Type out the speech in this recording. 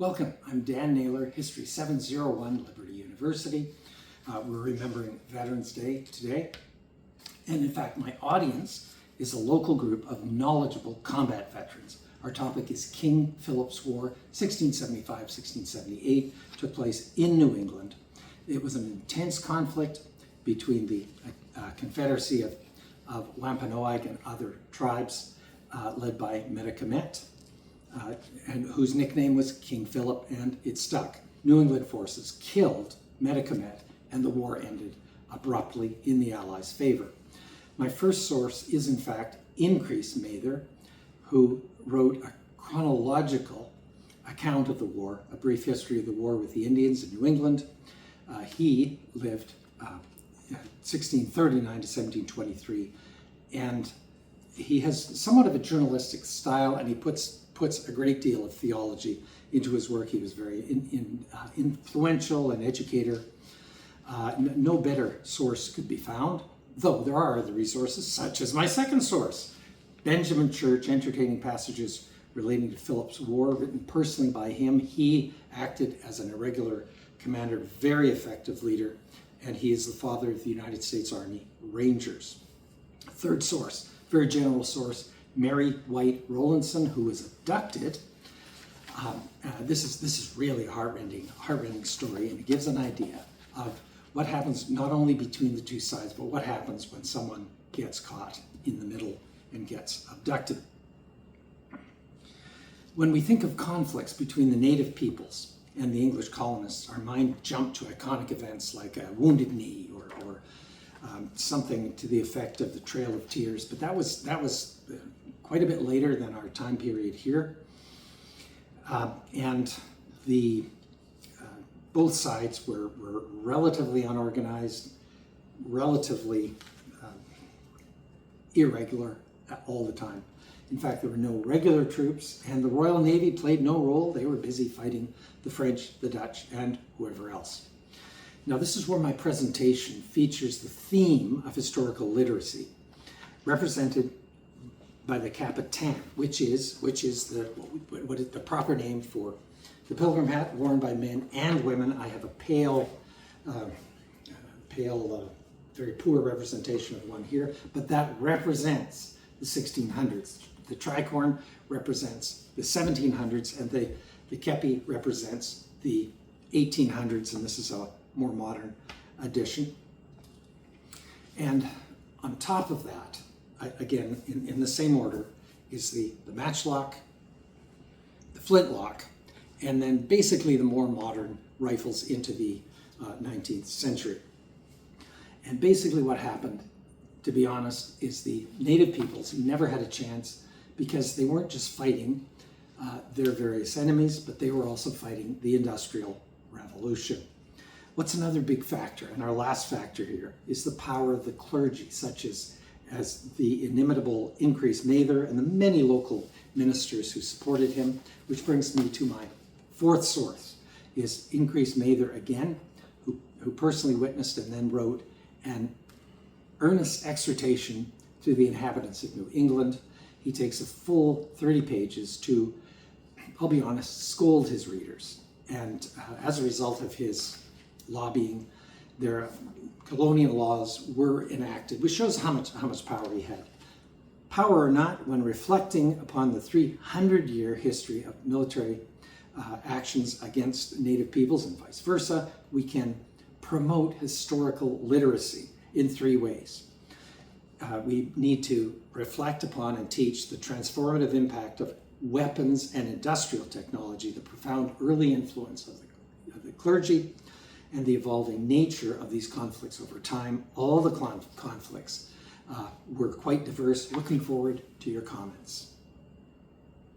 Welcome, I'm Dan Naylor, History 701, Liberty University. We're remembering Veterans Day today. And in fact, my audience is a local group of knowledgeable combat veterans. Our topic is King Philip's War, 1675-1678, took place in New England. It was an intense conflict between the Confederacy of Wampanoag and other tribes led by Metacomet. And whose nickname was King Philip, and it stuck. New England forces killed Metacomet, and the war ended abruptly in the Allies' favor. My first source is, in fact, Increase Mather, who wrote a chronological account of the war, a brief history of the war with the Indians in New England. He lived 1639 to 1723, and he has somewhat of a journalistic style, and he puts a great deal of theology into his work. He was very influential, an educator. No better source could be found, though there are other resources, such as my second source, Benjamin Church, entertaining passages relating to Philip's War, written personally by him. He acted as an irregular commander, very effective leader, and he is the father of the United States Army Rangers. Third source, very general source, Mary White Rowlandson, who was abducted. This is really a heartrending story, and it gives an idea of what happens not only between the two sides, but what happens when someone gets caught in the middle and gets abducted. When we think of conflicts between the native peoples and the English colonists, our mind jump to iconic events like a Wounded Knee or something to the effect of the Trail of Tears, but that was quite a bit later than our time period here. And both sides were relatively unorganized, relatively irregular all the time. In fact, there were no regular troops, and the Royal Navy played no role. They were busy fighting the French, the Dutch, and whoever else. Now, this is where my presentation features the theme of historical literacy, represented by the Capitan, which is the proper name for the pilgrim hat worn by men and women. I have a pale, very poor representation of one here, but that represents the 1600s. The tricorn represents the 1700s, and the kepi represents the 1800s, and this is a more modern edition. And on top of that, again, in the same order, is the matchlock, the flintlock, and then basically the more modern rifles into the 19th century. And basically what happened, to be honest, is the native peoples never had a chance because they weren't just fighting their various enemies, but they were also fighting the Industrial Revolution. What's another big factor, and our last factor here, is the power of the clergy, such as the inimitable Increase Mather and the many local ministers who supported him, which brings me to my fourth source, is Increase Mather again, who personally witnessed and then wrote an earnest exhortation to the inhabitants of New England. He takes a full 30 pages to, I'll be honest, scold his readers. And as a result of his lobbying, their colonial laws were enacted, which shows how much power he had. Power or not, when reflecting upon the 300-year history of military actions against native peoples and vice versa, we can promote historical literacy in three ways. We need to reflect upon and teach the transformative impact of weapons and industrial technology, the profound early influence of the clergy, and the evolving nature of these conflicts over time. All the conflicts were quite diverse. Looking forward to your comments.